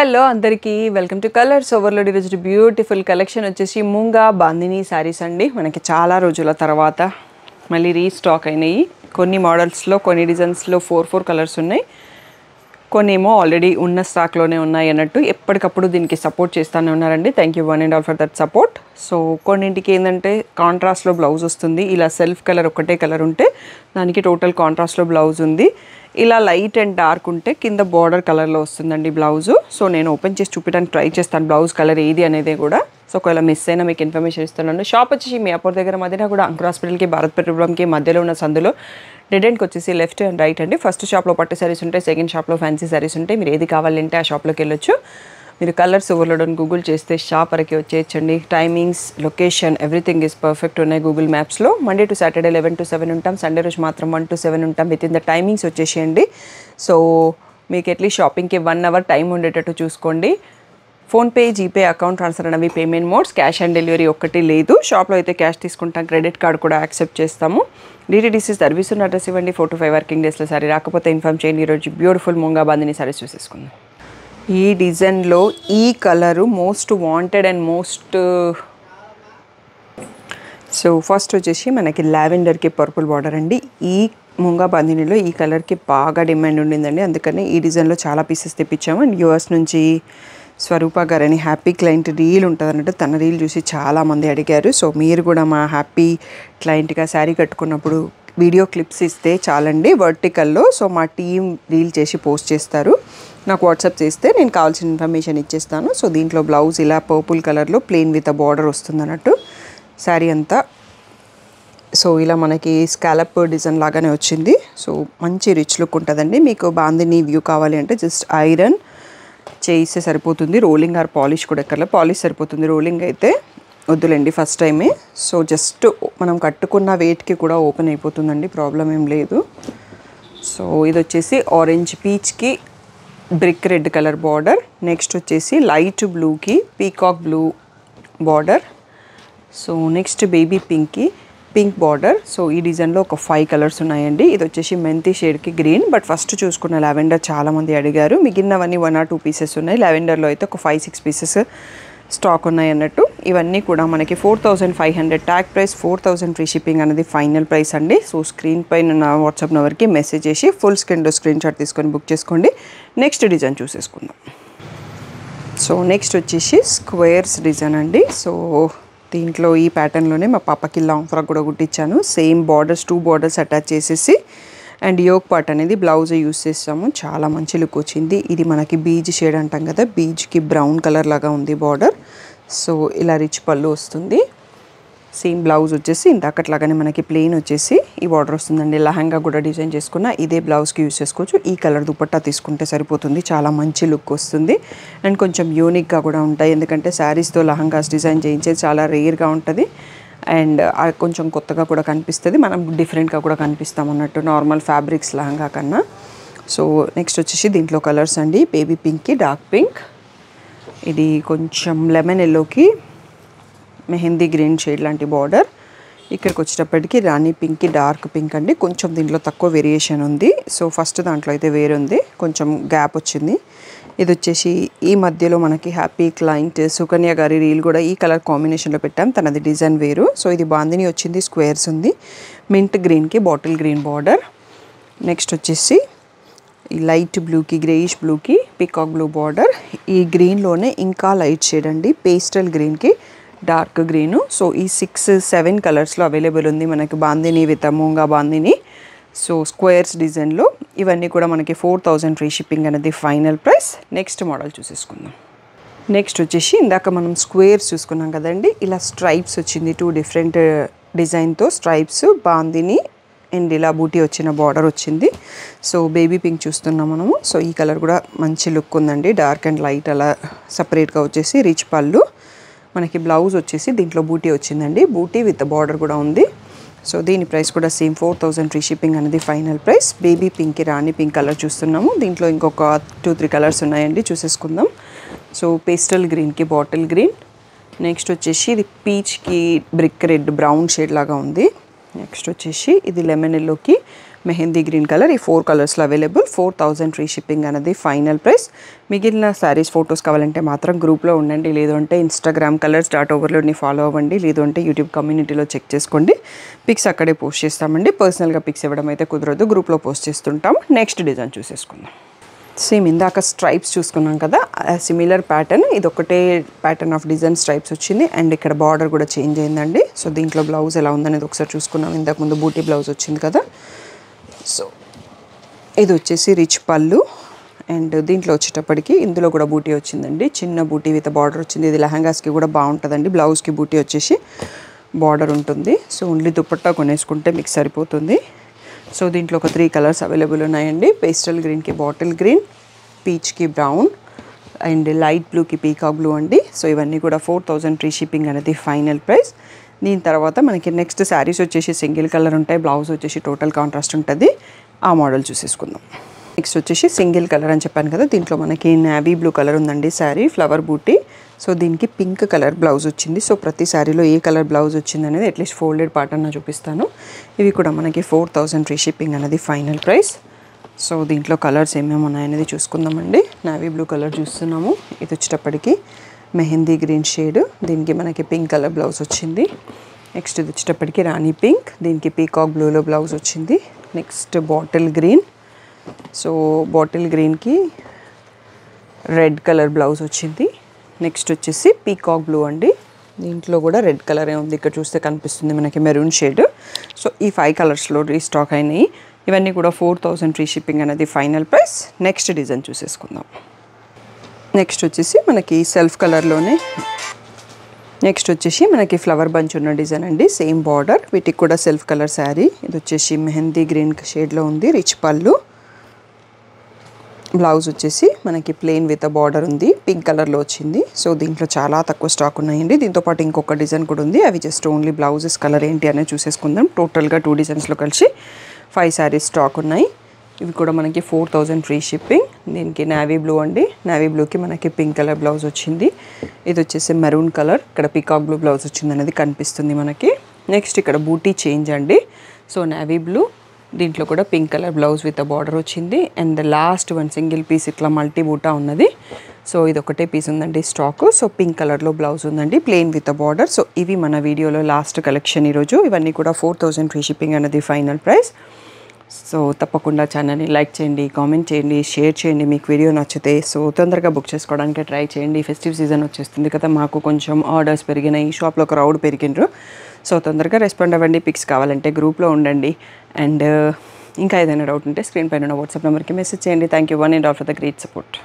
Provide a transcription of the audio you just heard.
Hello అందరికీ welcome to colours overload. ఈరోజు beautiful collection వచ్చేసి మూంగా బాందిని శారీస్ అండి. మనకి చాలా రోజుల తర్వాత మళ్ళీ రీస్టాక్ అయినాయి. కొన్ని మోడల్స్లో కొన్ని డిజైన్స్లో ఫోర్ కలర్స్ ఉన్నాయి, కొన్ని ఏమో ఆల్రెడీ ఉన్న స్టాక్లోనే ఉన్నాయి అన్నట్టు ఎప్పటికప్పుడు దీనికి సపోర్ట్ చేస్తూనే ఉన్నారండి. Thank you one and all for that support. So కొన్నింటికి ఏంటంటే కాంట్రాస్ట్లో బ్లౌజ్ వస్తుంది. ఇలా సెల్ఫ్ కలర్ ఒకటే కలర్ ఉంటే దానికి టోటల్ కాంట్రాస్ట్లో బ్లౌజ్ ఉంది. ఇలా లైట్ అండ్ డార్క్ ఉంటే కింద బార్డర్ కలర్లో వస్తుందండి బ్లౌజు. సో నేను ఓపెన్ చేసి చూపించడానికి ట్రై చేస్తాను బ్లౌజ్ కలర్ ఏది అనేది కూడా. సో ఒకవేళ మిస్ అయినా మీకు ఇన్ఫర్మేషన్ ఇస్తున్నాను. షాప్ వచ్చేసి మియాపూర్ దగ్గర మధ్యన కూడా అంకుర్ హాస్పిటల్కి భారత్ పెట్రోలియంకి మధ్యలో ఉన్న సందులో డెడ్ ఎండ్కి వచ్చేసి లెఫ్ట్ అండ్ రైట్ అండి. ఫస్ట్ షాప్లో పట్టు శారీస్ ఉంటాయి, సెకండ్ షాప్లో ఫ్యాన్సీ శారీస్ ఉంటాయి. మీరు ఏది కావాలంటే ఆ షాప్లోకి వెళ్ళొచ్చు. మీరు కలర్స్ ఓవర్లోడ్ అని గూగుల్ చేస్తే షాప్ వరకు వచ్చేయచ్చండి. Timings, location, everything is perfect ఉన్నాయి గూగుల్ మ్యాప్స్లో. మండే టు సాటర్డే 11 to 7 ఉంటాం, సండే రోజు మాత్రం 1 to 7 ఉంటాం. విత్ ఇన్ ద టైమింగ్స్ వచ్చేసేయండి. సో మీకు అట్లీస్ట్ షాపింగ్కి 1 hour టైం ఉండేటట్టు చూసుకోండి. ఫోన్పే, జీపే, అకౌంట్ ట్రాన్స్ఫర్ అనేవి payment modes. Cash on delivery ఒక్కటి లేదు. షాప్లో అయితే క్యాష్ తీసుకుంటాం, క్రెడిట్ కార్డ్ కూడా యాక్సెప్ట్ చేస్తాము. డిటిడిసి సర్వీస్ ఉన్న అడ్రస్ ఇవ్వండి. 4 to 5 వర్కింగ్ డేస్లో సారీ రాకపోతే ఇన్ఫార్మ్ చేయండి. ఈరోజు బ్యూటిఫుల్ మూంగా బాందిని సారీస్ చూసేసుకుందాం. ఈ డిజైన్లో ఈ colour most wanted and most so first వచ్చేసి మనకి లావెండర్కి పర్పుల్ బార్డర్ అండి. ఈ మూంగా బాందినిలో ఈ కలర్కి బాగా డిమాండ్ ఉండిందండి, అందుకని ఈ డిజైన్లో చాలా పీసెస్ తెప్పించాము. అండ్ యూఎస్ నుంచి స్వరూప గారని హ్యాపీ క్లయింట్ రీల్ ఉంటుంది అన్నట్టు, తన రీల్ చూసి చాలామంది అడిగారు. సో మీరు కూడా మా హ్యాపీ క్లయింట్గా శారీ కట్టుకున్నప్పుడు వీడియో క్లిప్స్ ఇస్తే చాలండి వర్టికల్లో. సో మా టీం రీల్ చేసి పోస్ట్ చేస్తారు, నాకు వాట్సాప్ చేస్తే నేను కావాల్సిన ఇన్ఫర్మేషన్ ఇచ్చేస్తాను. సో దీంట్లో బ్లౌజ్ ఇలా పర్పుల్ కలర్లో ప్లెయిన్ విత్ అ బార్డర్ వస్తుంది అన్నట్టు శారీ అంతా. సో ఇలా మనకి స్కాలప్ డిజైన్ లాగానే వచ్చింది. సో మంచి రిచ్ లుక్ ఉంటుందండి. మీకు బాందిని వ్యూ కావాలి అంటే జస్ట్ ఐరన్ చేయిస్తే సరిపోతుంది. రోలింగ్ ఆర్ పాలిష్ కూడా ఎక్కర్లే, పాలిష్ సరిపోతుంది, రోలింగ్ అయితే వద్దులేండి ఫస్ట్ టైమే. సో జస్ట్ మనం కట్టుకున్న వెయిట్కి కూడా ఓపెన్ అయిపోతుందండి, ప్రాబ్లం ఏం లేదు. సో ఇది వచ్చేసి ఆరెంజ్ పీచ్కి brick red colour border. Next వచ్చేసి లైట్ బ్లూకి peacock blue border. So next baby పింక్కి పింక్ బార్డర్. సో ఈ డిజైన్లో ఒక 5 కలర్స్ ఉన్నాయండి. ఇది వచ్చేసి మెంతి షేడ్కి గ్రీన్, బట్ ఫస్ట్ చూసుకున్న లావెండర్ చాలామంది అడిగారు. మిగిలినవన్నీ 1 or 2 పీసెస్ ఉన్నాయి. లావెండర్లో అయితే ఒక 5-6 పీసెస్ స్టాక్ ఉన్నాయి అన్నట్టు. ఇవన్నీ కూడా మనకి 4500 ట్యాగ్ ప్రైస్, 4000 ఫ్రీ షిప్పింగ్ అనేది ఫైనల్ ప్రైస్ అండి. సో స్క్రీన్ పైన నా వాట్సాప్ నెంబర్కి మెసేజ్ చేసి ఫుల్ స్క్రీన్ షాట్ తీసుకొని బుక్ చేసుకోండి. నెక్స్ట్ డిజైన్ చూసేసుకుందాం. సో నెక్స్ట్ వచ్చేసి స్క్వేర్స్ డిజైన్ అండి. సో దీంట్లో ఈ ప్యాటర్న్లోనే మా పాపకి లాంగ్ ఫ్రాక్ కూడా కుట్టించాను. సేమ్ బార్డర్స్ 2 బార్డర్స్ అటాచ్ చేసేసి అండ్ యోక్ పార్ట్ అనేది బ్లౌజ్ యూస్ చేస్తాము. చాలా మంచి లుక్ వచ్చింది. ఇది మనకి బీజ్ షేడ్ అంటాం కదా, బీజ్కి బ్రౌన్ కలర్ లాగా ఉంది బార్డర్. సో ఇలా రిచ్ పళ్ళు వస్తుంది. సేమ్ బ్లౌజ్ వచ్చేసి ఇందాకట్లాగానే మనకి ప్లెయిన్ వచ్చేసి ఈ బార్డర్ వస్తుందండి. లెహంగా కూడా డిజైన్ చేసుకున్న ఇదే బ్లౌజ్కి యూజ్ చేసుకోవచ్చు. ఈ కలర్ దుపట్టా తీసుకుంటే సరిపోతుంది, చాలా మంచి లుక్ వస్తుంది. అండ్ కొంచెం యూనిక్గా కూడా ఉంటాయి, ఎందుకంటే శారీస్తో లెహంగాస్ డిజైన్ చేయించేది చాలా రేర్గా ఉంటుంది. అండ్ కొంచెం కొత్తగా కూడా కనిపిస్తుంది, మనం డిఫరెంట్గా కూడా కనిపిస్తాం అన్నట్టు నార్మల్ ఫ్యాబ్రిక్స్ లెహంగా కన్నా. సో నెక్స్ట్ వచ్చేసి దీంట్లో కలర్స్ అండి. బేబీ పింక్కి డార్క్ పింక్, ఇది కొంచెం లెమన్ ఎల్లోకి మెహందీ గ్రీన్ షేడ్ లాంటి బార్డర్. ఇక్కడికి వచ్చేటప్పటికి రాణి పింక్కి డార్క్ పింక్ అండి. కొంచెం దీంట్లో తక్కువ వేరియేషన్ ఉంది. సో ఫస్ట్ దాంట్లో అయితే వేరు ఉంది, కొంచెం గ్యాప్ వచ్చింది. ఇది వచ్చేసి ఈ మధ్యలో మనకి హ్యాపీ క్లయింట్ సుకన్య గారి రీల్ కూడా ఈ కలర్ కాంబినేషన్లో పెట్టాం, తనది డిజైన్ వేరు. సో ఇది బాందిని వచ్చింది, స్క్వేర్స్ ఉంది. మింట్ గ్రీన్కి బాటిల్ గ్రీన్ బార్డర్. నెక్స్ట్ వచ్చేసి ఈ లైట్ బ్లూకి గ్రేయిష్ బ్లూకి పీకాక్ బ్లూ బార్డర్. ఈ గ్రీన్లోనే ఇంకా లైట్ షేడ్ అండి, పేస్టల్ గ్రీన్కి డార్క్ గ్రీను. సో ఈ 6-7 కలర్స్లో అవైలబుల్ ఉంది మనకి bandhani with moonga bandhani. So squares డిజైన్లో ఇవన్నీ కూడా మనకి 4000 ఫ్రీ షిప్పింగ్ అనేది ఫైనల్ ప్రైస్. నెక్స్ట్ మోడల్ చూసేసుకుందాం. నెక్స్ట్ వచ్చేసి ఇందాక మనం స్క్వేర్స్ చూసుకున్నాం కదండి, ఇలా స్ట్రైప్స్ వచ్చింది. 2 డిఫరెంట్ డిజైన్తో స్ట్రైప్స్ బాందిని అండ్ ఇలా బూటీ వచ్చిన బార్డర్ వచ్చింది. సో బేబీ పింక్ చూస్తున్నాం మనము. సో ఈ కలర్ కూడా మంచి లుక్ ఉందండి, డార్క్ అండ్ లైట్ అలా సపరేట్గా వచ్చేసి రిచ్ పళ్ళు. మనకి బ్లౌజ్ వచ్చేసి దీంట్లో బూటీ వచ్చిందండి, బూటీ విత్ బార్డర్ కూడా ఉంది. సో దీని ప్రైస్ కూడా సేమ్ 4000 ఫ్రీ షిప్పింగ్ అనేది ఫైనల్ ప్రైస్. బేబీ పింక్కి రాణి పింక్ కలర్ చూస్తున్నాము. దీంట్లో ఇంకొక 2-3 కలర్స్ ఉన్నాయండి, చూసేసుకుందాం. సో పేస్టల్ గ్రీన్కి బాటిల్ గ్రీన్. నెక్స్ట్ వచ్చేసి ఇది పీచ్కి బ్రిక్ రెడ్ బ్రౌన్ షేడ్ లాగా ఉంది. నెక్స్ట్ వచ్చేసి ఇది లెమన్ ఎల్లోకి మెహందీ గ్రీన్ కలర్. ఈ 4 కలర్స్లో అవైలబుల్. 4000 ఫ్రీ షిప్పింగ్ అనేది ఫైనల్ ప్రైస్. మిగిలిన శారీస్ ఫొటోస్ కావాలంటే మాత్రం గ్రూప్లో ఉండండి, లేదు అంటే ఇన్స్టాగ్రామ్ colours.overloadని ఫాలో అవ్వండి, లేదు అంటే యూట్యూబ్ కమ్యూనిటీలో చెక్ చేసుకోండి. పిక్స్ అక్కడే పోస్ట్ చేస్తామండి. పర్సనల్గా పిక్స్ ఇవ్వడం అయితే కుదరదు, గ్రూప్లో పోస్ట్ చేస్తుంటాం. నెక్స్ట్ డిజైన్ చూసేసుకుందాం. సేమ్ ఇందాక స్ట్రైప్స్ చూసుకున్నాం కదా, సిమిలర్ ప్యాటర్న్, ఇది ఒకటే ప్యాటర్న్ ఆఫ్ డిజైన్ స్ట్రైప్స్ వచ్చింది. అండ్ ఇక్కడ బార్డర్ కూడా చేంజ్ అయిందండి. సో దీంట్లో బ్లౌజ్ ఎలా ఉందనేది ఒకసారి చూసుకున్నాం. ఇంతకుముందు బూటీ బ్లౌజ్ వచ్చింది కదా. సో ఇది వచ్చేసి రిచ్ పళ్ళు. అండ్ దీంట్లో వచ్చేటప్పటికి ఇందులో కూడా బూటీ వచ్చిందండి, చిన్న బూటీ విత్ బార్డర్ వచ్చింది. ఇది లెహంగాస్కి కూడా బాగుంటుందండి. బ్లౌజ్కి బూటీ వచ్చేసి బార్డర్ ఉంటుంది. సో ఓన్లీ దుపట్టా కొనేసుకుంటే మీకు సరిపోతుంది. సో దీంట్లో ఒక 3 కలర్స్ అవైలబుల్ ఉన్నాయండి. పేస్టల్ గ్రీన్కి బాటిల్ గ్రీన్, పీచ్కి బ్రౌన్, అండ్ లైట్ బ్లూకి పీకాక్ బ్లూ అండి. సో ఇవన్నీ కూడా 4000 ఫ్రీ షిప్పింగ్ అనేది ఫైనల్ ప్రైస్. దీని తర్వాత మనకి నెక్స్ట్ శారీస్ వచ్చేసి సింగిల్ కలర్ ఉంటాయి, బ్లౌజ్ వచ్చేసి టోటల్ కాంట్రాస్ట్ ఉంటుంది. ఆ మోడల్ చూసేసుకుందాం. నెక్స్ట్ వచ్చేసి సింగిల్ కలర్ అని చెప్పాను కదా, దీంట్లో మనకి నేవీ బ్లూ కలర్ ఉందండి శారీ, ఫ్లవర్ బూటీ. సో దీనికి పింక్ కలర్ బ్లౌజ్ వచ్చింది. సో ప్రతి శారీలో ఏ కలర్ బ్లౌజ్ వచ్చింది అనేది అట్లీస్ట్ ఫోల్డెడ్ పార్ట్ అన్న చూపిస్తాను. ఇవి కూడా మనకి 4000 ఫ్రీ షిప్పింగ్ అనేది ఫైనల్ ప్రైస్. సో దీంట్లో కలర్స్ ఏమేమి ఉన్నాయనేది చూసుకుందామండి. నేవీ బ్లూ కలర్ చూస్తున్నాము. ఇది వచ్చేటప్పటికి మెహందీ గ్రీన్ షేడ్, దీనికి మనకి పింక్ కలర్ బ్లౌజ్ వచ్చింది. నెక్స్ట్ ఇది వచ్చేటప్పటికి రాణి పింక్, దీనికి పీకాక్ బ్లూలో బ్లౌజ్ వచ్చింది. Next bottle green. So bottle గ్రీన్కి రెడ్ కలర్ బ్లౌజ్ వచ్చింది. నెక్స్ట్ వచ్చేసి పీకాక్ బ్లూ అండి, దీంట్లో కూడా రెడ్ కలరే ఉంది, ఇక్కడ చూస్తే కనిపిస్తుంది మనకి మెరూన్ షేడ్. సో ఈ 5 కలర్స్లో రీస్టాక్ అయినాయి. ఇవన్నీ కూడా 4000 ఫ్రీ షిప్పింగ్ అనేది ఫైనల్ ప్రైస్. నెక్స్ట్ డిజైన్ చూసేసుకుందాం. నెక్స్ట్ వచ్చేసి మనకి సెల్ఫ్ కలర్లోనే నెక్స్ట్ వచ్చేసి మనకి ఫ్లవర్ బంచ్ ఉన్న డిజైన్ అండి, సేమ్ బార్డర్, వీటికి కూడా సెల్ఫ్ కలర్ శారీ. ఇది వచ్చేసి మెహందీ గ్రీన్ షేడ్లో ఉంది, రిచ్ పళ్ళు. బ్లౌజ్ వచ్చేసి మనకి ప్లెయిన్ విత్ బార్డర్ ఉంది, పింక్ కలర్లో వచ్చింది. సో దీంట్లో చాలా తక్కువ స్టాక్ ఉన్నాయండి. దీంతోపాటు ఇంకొక డిజైన్ కూడా ఉంది, అవి జస్ట్ ఓన్లీ బ్లౌజెస్ కలర్ ఏంటి అనేది చూసేసుకుందాం. టోటల్గా 2 డిజైన్స్లో కలిసి 5 శారీస్ స్టాక్ ఉన్నాయి. ఇవి కూడా మనకి 4000 ఫ్రీ షిప్పింగ్. దీనికి నేవీ బ్లూ అండి, నేవీ బ్లూకి మనకి పింక్ కలర్ బ్లౌజ్ వచ్చింది. ఇది వచ్చేసి మెరూన్ కలర్, ఇక్కడ పీకాక్ బ్లూ బ్లౌజ్ వచ్చింది అనేది కనిపిస్తుంది మనకి. నెక్స్ట్ ఇక్కడ బూటీ చేంజ్ అండి. సో నేవీ బ్లూ, దీంట్లో కూడా pink colour blouse with border వచ్చింది. And last one single piece ఇట్లా మల్టీ బూటా ఉన్నది. సో ఇది ఒకటే పీస్ ఉందండి స్టాక్. సో పింక్ కలర్లో బ్లౌజ్ ఉందండి, ప్లెయిన్ విత్ బార్డర్. సో ఇవి మన వీడియోలో లాస్ట్ కలెక్షన్ ఈరోజు. ఇవన్నీ కూడా 4000 ఫ్రీ షిప్పింగ్ అనేది ఫైనల్ ప్రైస్. సో తప్పకుండా ఛానల్ని లైక్ చేయండి, కామెంట్ చేయండి, షేర్ చేయండి మీకు వీడియో నచ్చితే. సో తొందరగా బుక్ చేసుకోవడానికి ట్రై చేయండి. ఫెస్టివ్ సీజన్ వచ్చేస్తుంది కదా, మాకు కొంచెం ఆర్డర్స్ పెరిగినాయి, షాప్లో క్రౌడ్ పెరిగినారు. సో తొందరగా రెస్పాండ్ అవ్వండి. పిక్స్ కావాలంటే గ్రూప్లో ఉండండి. అండ్ ఇంకా ఏదైనా డౌట్ ఉంటే స్క్రీన్ పైన ఉన్న వాట్సాప్ నెంబర్కి మెసేజ్ చేయండి. Thank you one and all for the great support.